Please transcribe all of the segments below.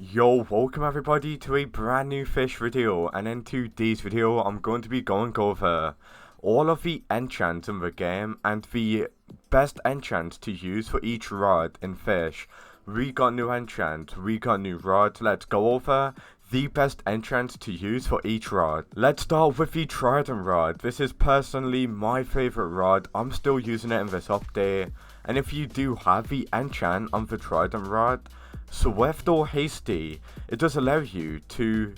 Yo, welcome everybody to a brand new fish video, and in today's video I'm going to be going over all of the enchants in the game and the best enchants to use for each rod in fish. We got new enchants, we got new rods. Let's go over the best enchants to use for each rod. Let's start with the Trident rod. This is personally my favorite rod. I'm still using it in this update, and if you do have the enchant on the Trident rod, Swift or Hasty, it does allow you to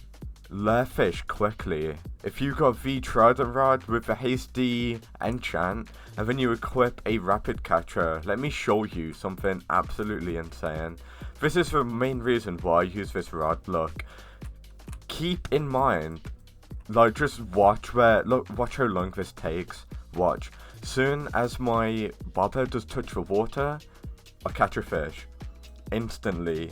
lure fish quickly. If you got the Trident rod with the Hasty enchant and then you equip a rapid catcher, let me show you something absolutely insane. This is the main reason why I use this rod. Look, keep in mind, like, just watch watch how long this takes. Watch. Soon as my bobber does touch the water, I catch a fish instantly.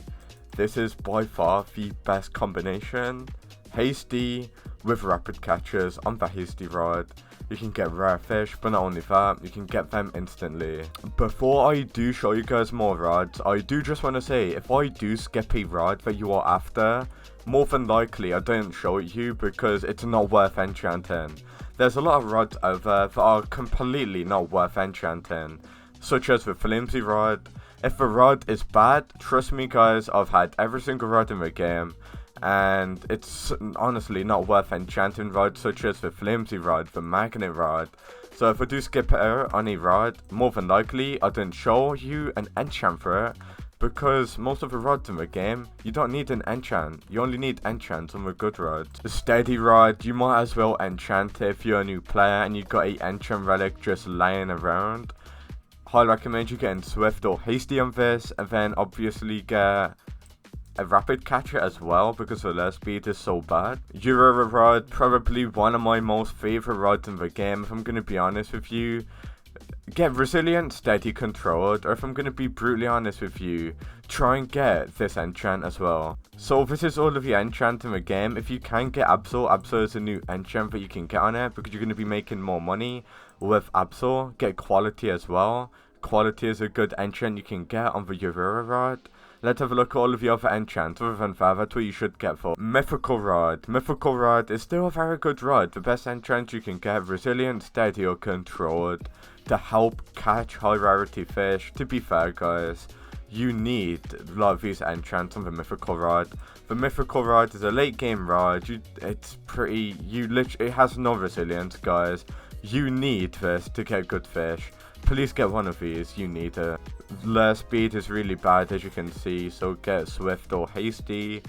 This is by far the best combination. Hasty with rapid catchers on the Hasty rod. You can get rare fish, but not only that, you can get them instantly. Before I do show you guys more rods, I do just want to say, if I do skip a rod that you are after, more than likely I don't show it you because it's not worth enchanting. There's a lot of rods out there that are completely not worth enchanting, such as the flimsy rod. If the rod is bad, trust me guys, I've had every single rod in the game, and it's honestly not worth enchanting rods such as the flimsy rod, the magnet rod. So if I do skip out on a rod, more than likely I don't show you an enchant for it, because most of the rods in the game, you don't need an enchant. You only need enchants on the good rods. The steady rod, you might as well enchant it if you're a new player and you've got a enchant relic just lying around. I recommend you getting Swift or Hasty on this, and then obviously get a rapid catcher as well because the lure speed is so bad. Euro rod, probably one of my most favorite rods in the game, if I'm going to be honest with you. Get resilient, steady, controlled, or if I'm going to be brutally honest with you, try and get this enchant as well. So this is all of the enchant in the game. If you can get Absol is a new enchant that you can get on it because you're going to be making more money with Absol. Get quality as well. Quality is a good enchant you can get on the Aurora rod. Let's have a look at all of the other enchants. Other than that, that's what you should get for Mythical rod. Mythical rod is still a very good rod. The best enchant you can get, resilient, steady, or controlled, to help catch high rarity fish. To be fair guys, you need a lot of these enchants on the Mythical rod. The Mythical rod is a late game rod. It has no resilience guys. You need this to get good fish. Please get one of these, you need it. Lure speed is really bad as you can see, so get Swift or Hasty.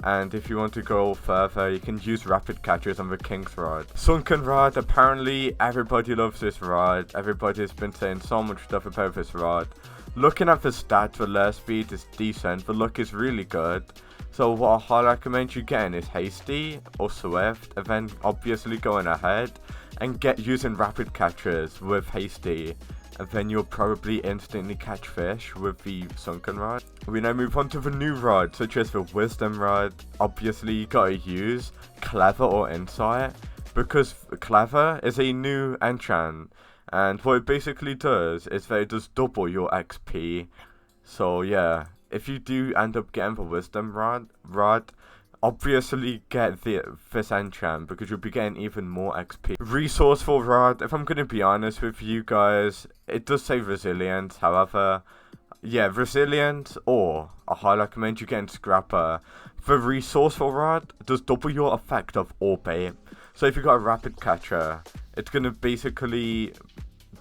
And if you want to go further, you can use rapid catchers on the King's rod. Sunken rod, apparently everybody loves this rod. Everybody's been saying so much stuff about this rod. Looking at the stats, the lure speed is decent, the look is really good. So what I recommend you getting is Hasty or Swift, and then obviously going ahead and using rapid catchers with Hasty. And then you'll probably instantly catch fish with the sunken rod. We now move on to the new rod, such as the wisdom rod. Obviously you gotta use clever or insight, because clever is a new enchant, and what it basically does is that it does double your XP. So yeah, if you do end up getting the wisdom rod, obviously get this enchant because you'll be getting even more XP. Resourceful rod, if I'm going to be honest with you guys, it does say resilient. However, yeah, resilient, or I highly recommend you getting scrapper. The resourceful rod does double your effect of all bait. So if you've got a rapid catcher, it's going to basically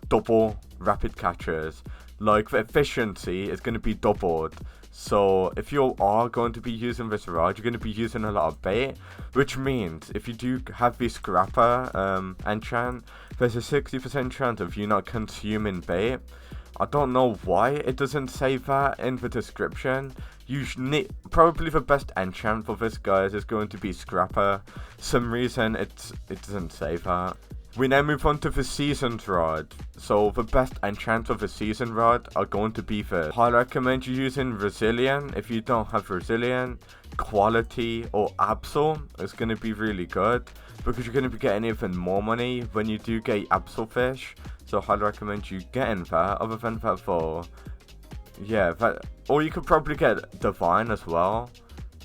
double rapid catchers. Like, the efficiency is going to be doubled. So if you are going to be using this rod, you're going to be using a lot of bait, which means if you do have the scrapper enchant, there's a 60% chance of you not consuming bait. I don't know why it doesn't say that in the description. Probably the best enchant for this guys is going to be scrapper. Some reason it doesn't say that. We now move on to the seasoned rod. So the best enchants of the seasoned rod are going to be this. I recommend you using resilient. If you don't have resilient, quality or Absol is going to be really good because you're going to be getting even more money when you do get Absol fish. So I recommend you getting that. Other than that, or you could probably get divine as well.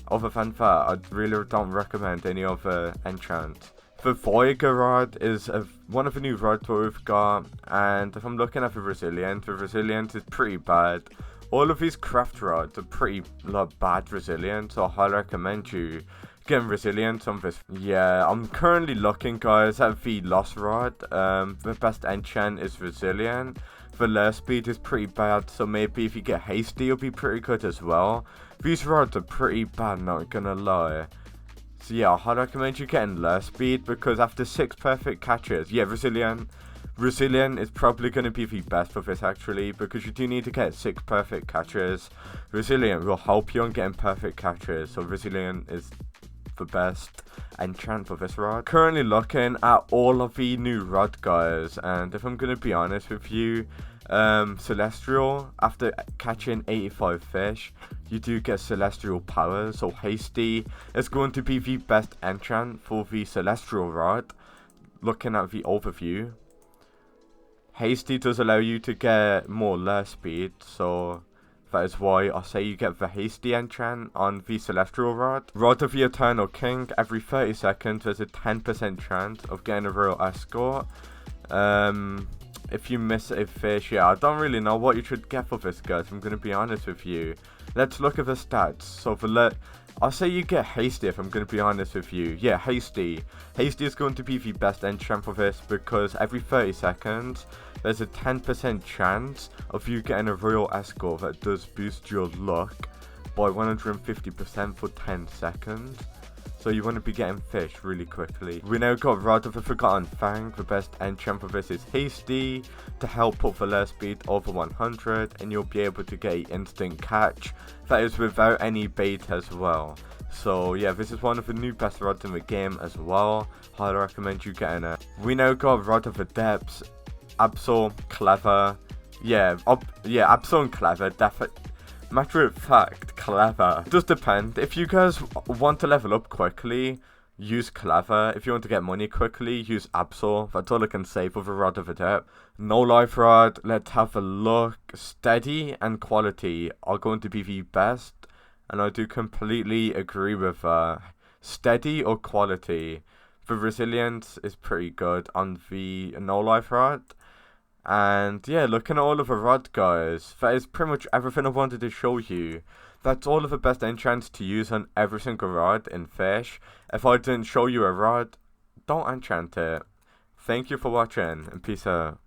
other than that, I really don't recommend any other enchant. The Voyager rod is one of the new rods that we've got, and if I'm looking at the resilient is pretty bad. All of these craft rods are pretty bad resilient, so I highly recommend you getting resilient on this. Yeah, I'm currently looking, guys, at the lost rod. The best enchant is resilient. The lure speed is pretty bad, so maybe if you get hasty, it'll be pretty good as well. These rods are pretty bad, not gonna lie. So yeah, I recommend you getting lure speed, because after 6 perfect catches, yeah, Resilient is probably going to be the best for this actually, because you do need to get 6 perfect catches. Resilient will help you on getting perfect catches, so Resilient is the best enchant for this rod. Currently looking at all of the new rod, guys, and if I'm going to be honest with you, Celestial, after catching 85 fish, you do get Celestial powers, so Hasty is going to be the best enchant for the Celestial rod. Looking at the overview, Hasty does allow you to get more lure speed, so that is why I say you get the Hasty enchant on the Celestial rod. Rod of the Eternal King, every 30 seconds there's a 10% chance of getting a Royal Escort. If you miss a fish, yeah, I don't really know what you should get for this, guys, I'm going to be honest with you. Let's look at the stats. So I'll say you get Hasty if I'm going to be honest with you. Yeah, Hasty. Hasty is going to be the best enchant for this, because every 30 seconds there's a 10% chance of you getting a Royal Escort that does boost your luck by 150% for 10 seconds. So you want to be getting fish really quickly. We now got Rod of the Forgotten Fang. The best enchant for this is Hasty to help put the lure speed over 100, and you'll be able to get an instant catch that is without any bait as well. So yeah, this is one of the new best rods in the game as well. Highly recommend you getting it. We now got Rod of the Depths, Absol, Clever. Yeah, Absol and Clever, definitely. Matter of fact, Clever. It does depend. If you guys want to level up quickly, use Clever. If you want to get money quickly, use Absol. That's all I can say for the Rod of the Depth. No Life Rod, let's have a look. Steady and Quality are going to be the best, and I do completely agree with Steady or Quality. The Resilience is pretty good on the No Life Rod. And yeah, looking at all of the rod, guys, that is pretty much everything I wanted to show you. That's all of the best enchants to use on every single rod in Fish. If I didn't show you a rod, don't enchant it. Thank you for watching, and peace out.